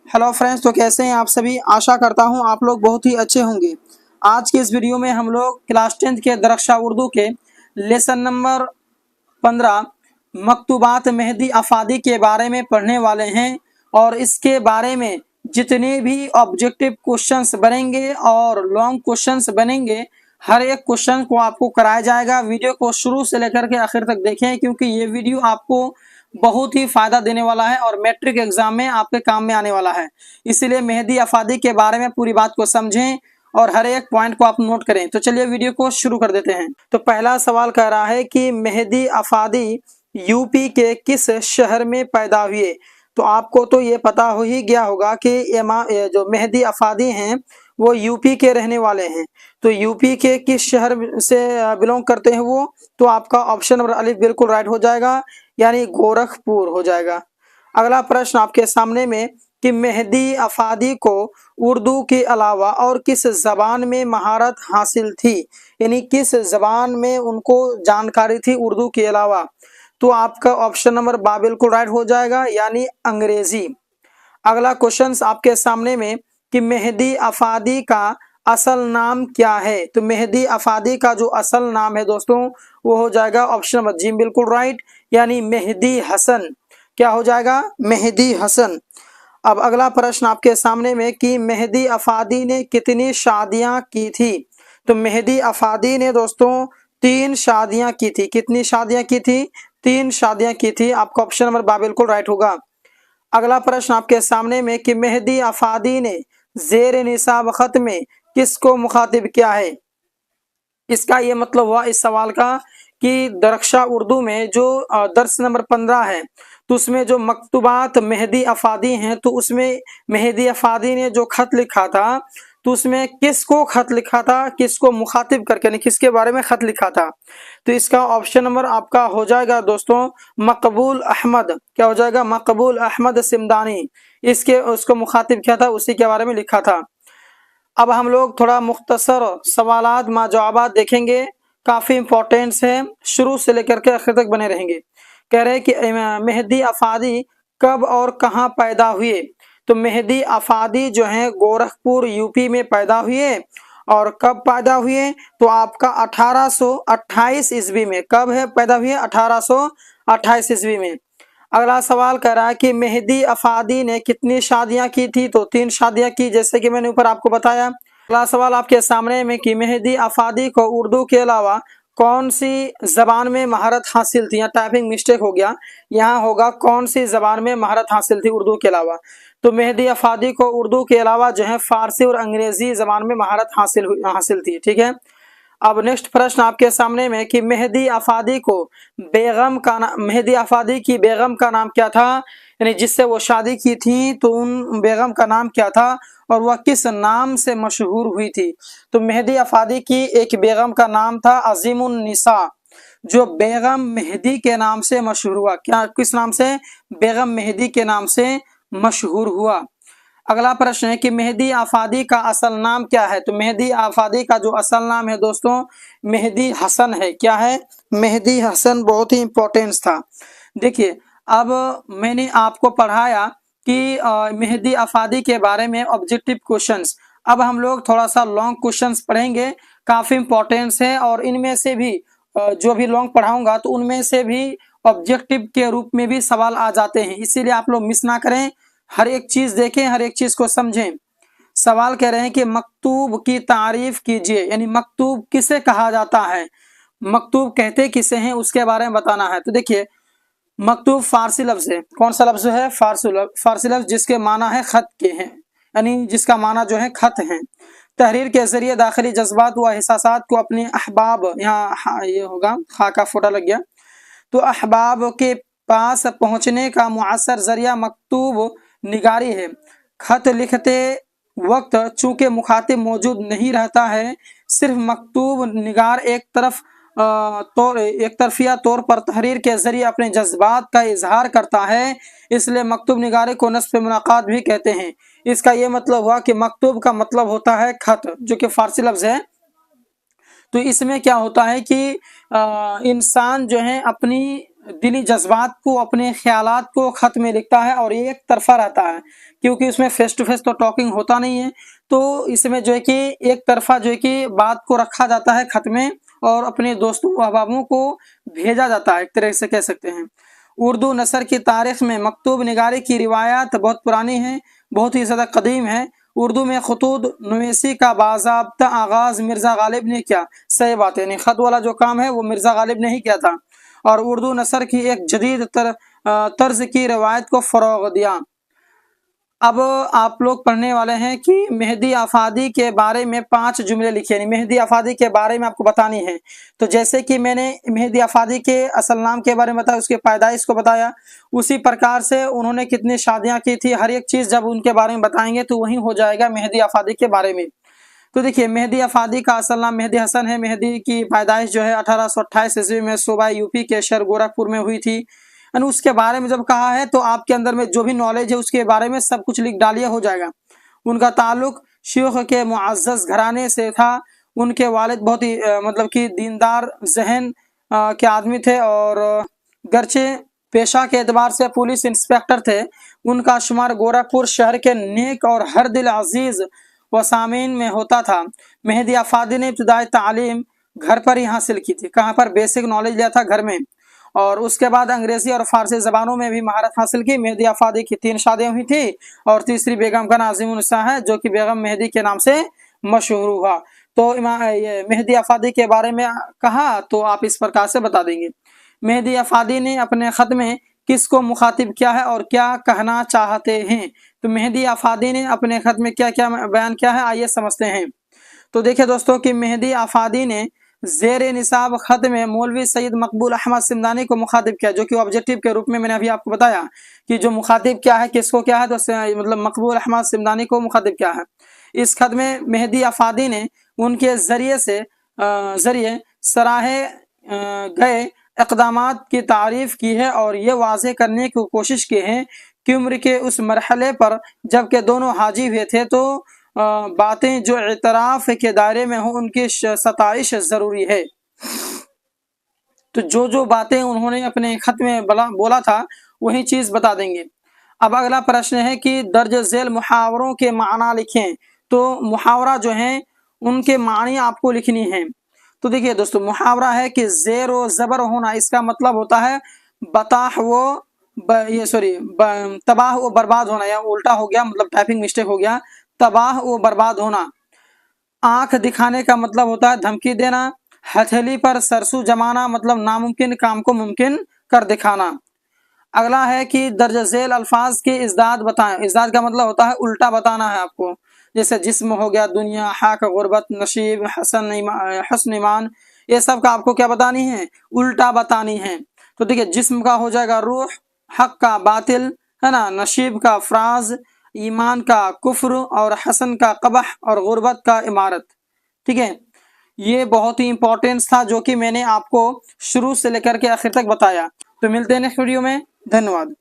Hello friends, तो कैसे हैं आप सभी। आशा करता हूं आप लोग बहुत ही अच्छे होंगे। आज के इस वीडियो में हम लोग क्लास 10th के दरख्शा उर्दू के लेसन नंबर 15 मकतूबात मेहदी अफादी के बारे में पढ़ने वाले हैं। और इसके बारे में जितने भी ऑब्जेक्टिव क्वेश्चंस बनेंगे और लॉन्ग क्वेश्चंस बनेंगे, हर एक क्वेश्चन को आपको कराया जाएगा। वीडियो को शुरू से लेकर के आखिर तक देखें, क्योंकि ये वीडियो आपको बहुत ही फायदा देने वाला है और मैट्रिक एग्जाम में आपके काम में आने वाला है। इसीलिए मेहदी अफादी के बारे में पूरी बात को समझें और हर एक पॉइंट को आप नोट करें। तो चलिए वीडियो को शुरू कर देते हैं। तो पहला सवाल कह रहा है कि मेहदी अफादी यूपी के किस शहर में पैदा हुए। तो आपको तो ये पता हो ही गया होगा कि ये जो मेहदी अफादी हैं वो यूपी के रहने वाले हैं। तो यूपी के किस शहर से बिलोंग करते हैं वो, तो आपका ऑप्शन नंबर अलिफ बिल्कुल राइट हो जाएगा, यानी गोरखपुर हो जाएगा। अगला प्रश्न आपके सामने में कि मेहदी अफादी को उर्दू के अलावा और किस जबान में महारत हासिल थी, यानी किस जबान में उनको जानकारी थी उर्दू के अलावा। तो आपका ऑप्शन नंबर बा बिल्कुल राइट हो जाएगा, यानी अंग्रेजी। अगला क्वेश्चन आपके सामने में कि मेहदी अफादी का असल नाम क्या है। तो मेहदी अफादी का जो असल नाम है दोस्तों, वो हो जाएगा ऑप्शन नंबर जी बिल्कुल राइट, यानी मेहदी हसन। क्या हो जाएगा? मेहदी हसन। अब अगला प्रश्न आपके सामने में कि मेहदी अफादी ने कितनी शादियां की थी। तो मेहदी अफादी ने दोस्तों 3 शादियां की थी। कितनी शादियां की थी? 3 शादियां की थी। आपका ऑप्शन नंबर बा बिल्कुल राइट होगा। अगला प्रश्न आपके सामने में कि मेहदी अफादी ने जेर निसाब खत में किसको मुखातिब किया है। इसका ये मतलब हुआ इस सवाल का कि दरख्शा उर्दू में जो दर्स नंबर 15 है, तो उसमें जो मकतूबात मेहदी अफादी हैं, तो उसमें मेहदी अफादी ने जो खत लिखा था, तो उसमें किसको खत लिखा था, किसको मुखातिब करके, यानी किसके बारे में खत लिखा था। तो इसका ऑप्शन नंबर आपका हो जाएगा दोस्तों मकबूल अहमद। क्या हो जाएगा? मकबूल अहमद सिमदानी। इसके उसको मुखातिब किया था, उसी के बारे में लिखा था। अब हम लोग थोड़ा मुख्तसर सवालात मा जवाबात देखेंगे, काफ़ी इंपॉर्टेंट्स है, शुरू से लेकर के आखिर तक बने रहेंगे। कह रहे हैं कि मेहदी अफादी कब और कहाँ पैदा हुए। तो मेहदी अफादी जो है गोरखपुर यूपी में पैदा हुए। और कब पैदा हुए? तो आपका 1828 ईस्वी में। कब है पैदा हुए? 1828 ईस्वी में। अगला सवाल कह रहा है कि मेहदी अफादी ने कितनी शादियां की थी। तो 3 शादियां की, जैसे कि मैंने ऊपर आपको बताया। अगला सवाल आपके सामने में कि मेहदी अफादी को उर्दू के अलावा कौन सी जबान में महारत हासिल थी। यहाँ टाइपिंग मिस्टेक हो गया, यहाँ होगा कौन सी जबान में महारत हासिल थी उर्दू के अलावा। तो मेहदी अफादी को उर्दू के अलावा जो है फारसी और अंग्रेजी जबान में महारत हासिल थी। ठीक है। अब नेक्स्ट प्रश्न आपके सामने में कि मेहदी अफादी को मेहदी अफादी की बेगम का नाम क्या था, यानी जिससे वो शादी की थी, तो उन बेगम का नाम क्या था और वह किस नाम से मशहूर हुई थी। तो मेहदी अफादी की एक बेगम का नाम था अजीमुन निसा, जो बेगम मेहदी के नाम से मशहूर हुआ। क्या, किस नाम से? बेगम मेहदी के नाम से मशहूर हुआ। अगला प्रश्न है कि मेहदी अफादी का असल नाम क्या है। तो मेहदी अफादी का जो असल नाम है दोस्तों, मेहदी हसन है। क्या है? मेहदी हसन। बहुत ही इंपॉर्टेंट था। देखिए, अब मैंने आपको पढ़ाया कि मेहदी अफादी के बारे में ऑब्जेक्टिव क्वेश्चंस। अब हम लोग थोड़ा सा लॉन्ग क्वेश्चंस पढ़ेंगे, काफी इंपॉर्टेंस है। और इनमें से भी जो भी लॉन्ग पढ़ाऊंगा, तो उनमें से भी ऑब्जेक्टिव के रूप में भी सवाल आ जाते हैं। इसीलिए आप लोग मिस ना करें, हर एक चीज देखें, हर एक चीज को समझें। सवाल कह रहे हैं कि मकतूब की तारीफ कीजिए, यानी मकतूब किसे कहा जाता है, मकतूब कहते किसे हैं, उसके बारे में बताना है। तो देखिए, मकतूब फारसी लफ्ज है। कौन सा लफ्ज है? फारसी लफ्ज, जिसके माना है खत के हैं, यानी जिसका माना जो है खत है। तहरीर के जरिए दाखिली जज्बात व एहसासात को अपने अहबाब, यहाँ ये होगा खा का फोटा लग गया, तो अहबाब के पास पहुंचने का मुअस्सर जरिया मकतूब निगारी है। खत लिखते वक्त चूंकि मुखातिब मौजूद नहीं रहता है, सिर्फ मकतूब निगार एक तरफिया तौर पर तहरीर के जरिए अपने जज्बात का इजहार करता है, इसलिए मकतूब निगारे को नस्फ़ मुलाकात भी कहते हैं। इसका यह मतलब हुआ कि मकतूब का मतलब होता है खत, जो कि फारसी लफ्ज है। तो इसमें क्या होता है कि इंसान जो है अपनी दिली जज्बात को, अपने ख्यालात को खत में लिखता है और ये एक तरफा रहता है, क्योंकि उसमें फेस टू फेस तो टॉकिंग होता नहीं है। तो इसमें जो है कि एक तरफा जो है कि बात को रखा जाता है खत में और अपने दोस्तों अहबाबों को भेजा जाता है, एक तरह से कह सकते हैं। उर्दू नसर की तारीख में मकतूब निगारी की रिवायात बहुत पुरानी है, बहुत ही ज़्यादा कदीम है। उर्दू में खतूत नवीसी का बाज़ाब्ता आगाज़ मिर्ज़ा गालिब ने किया। सही बात है, यानी ख़त वाला जो काम है वो मिर्ज़ा गालिब ने ही किया था और उर्दू नसर की एक जदीद तर्ज की रवायत को फ़रोग़ दिया। अब आप लोग पढ़ने वाले हैं कि मेहदी आफादी के बारे में 5 जुमले लिखे, यानी मेहदी आफादी के बारे में आपको बतानी है। तो जैसे कि मैंने मेहदी आफादी के असल नाम के बारे में बताया, उसके पैदाइश को बताया, उसी प्रकार से उन्होंने कितनी शादियां की थी, हर एक चीज़ जब उनके बारे में बताएंगे तो वही हो जाएगा मेहदी आफादी के बारे में। तो देखिए, मेहदी आफादी का असल नाम मेहदी हसन है। मेहदी की पैदाइश जो है 1828 ईस्वी में सूबा यूपी के शहर गोरखपुर में हुई थी। और उसके बारे में जब कहा है तो आपके अंदर में जो भी नॉलेज है उसके बारे में सब कुछ लिख डालिए, हो जाएगा। उनका ताल्लुक शेख के मुअज़्ज़ज़ घराने से था। उनके वालिद बहुत ही मतलब कि दीनदार ज़हन के आदमी थे और गर्चे पेशा के एतबार से पुलिस इंस्पेक्टर थे। उनका शुमार गोरखपुर शहर के नेक और हर दिल अजीज़ व सामीन में होता था। मेहदी आफादी ने इब्तिदाई तालीम घर पर ही हासिल की थी। कहाँ पर? बेसिक नॉलेज लिया था घर में, और उसके बाद अंग्रेजी और फारसी ज़बानों में भी महारत हासिल की। मेहदी आफादी की 3 शादियाँ हुई थी और तीसरी बेगम का नाम अज़ीमुन्निसा है, जो कि बेगम मेहदी के नाम से मशहूर हुआ। तो ये मेहदी आफादी के बारे में कहा तो आप इस प्रकार से बता देंगे। मेहदी आफादी ने अपने ख़त में किसको मुखातिब किया है और क्या कहना चाहते हैं? तो मेहदी आफादी ने अपने ख़त में क्या क्या बयान किया है, आइए समझते हैं। तो देखिए दोस्तों कि मेहदी आफादी ने ज़ेर निसाब ख़त में मौलवी सैयद मकबूल अहमद सिमदानी को मुखातिब किया, जो कि ऑब्जेक्टिव के रूप में मैंने अभी आपको बताया कि जो मुखातिब क्या है, किसको क्या है, तो मतलब मकबूल अहमद सिमदानी को मुखातिब किया है। इस ख़त में मेहदी आफादी ने उनके ज़रिए सराहे गए इक़दामात की तारीफ़ की है और ये वाज़ेह करने की कोशिश की है कि उम्र के उस मरहले पर जबकि दोनों हाजी हुए थे तो बातें जो इतराफ़ के दायरे में हो उनकी सताइश ज़रूरी है। तो जो जो बातें उन्होंने अपने ख़त में बोला था वही चीज़ बता देंगे। अब अगला प्रश्न है कि दर्ज झेल मुहावरों के माना लिखें। तो मुहावरा जो हैं उनके मानी आपको लिखनी है। तो देखिए दोस्तों, मुहावरा है कि ज़ेर व ज़बर होना, इसका मतलब होता है तबाह व बर्बाद होना, या उल्टा हो गया, मतलब टाइपिंग मिस्टेक हो गया, तबाह व बर्बाद होना। आंख दिखाने का मतलब होता है धमकी देना। हथेली पर सरसू जमाना, मतलब नामुमकिन काम को मुमकिन कर दिखाना। अगला है कि दर्ज झेल अल्फाज के इज़दाद बताएं। इज़दाद का मतलब होता है उल्टा बताना है आपको, जैसे जिस्म हो गया, दुनिया, हक, गुर्बत, नसीब, हसन ईमान, ये सब का आपको क्या बतानी है? उल्टा बतानी है। तो देखिए, जिस्म का हो जाएगा रूह, हक का बातिल, है ना, नसीब का फ्राज, ईमान का कुफ्र और हसन का कबह और गुर्बत का इमारत। ठीक है, ये बहुत ही इंपॉर्टेंट था जो कि मैंने आपको शुरू से लेकर के आखिर तक बताया। तो मिलते हैं नेक्स्ट वीडियो में, धन्यवाद।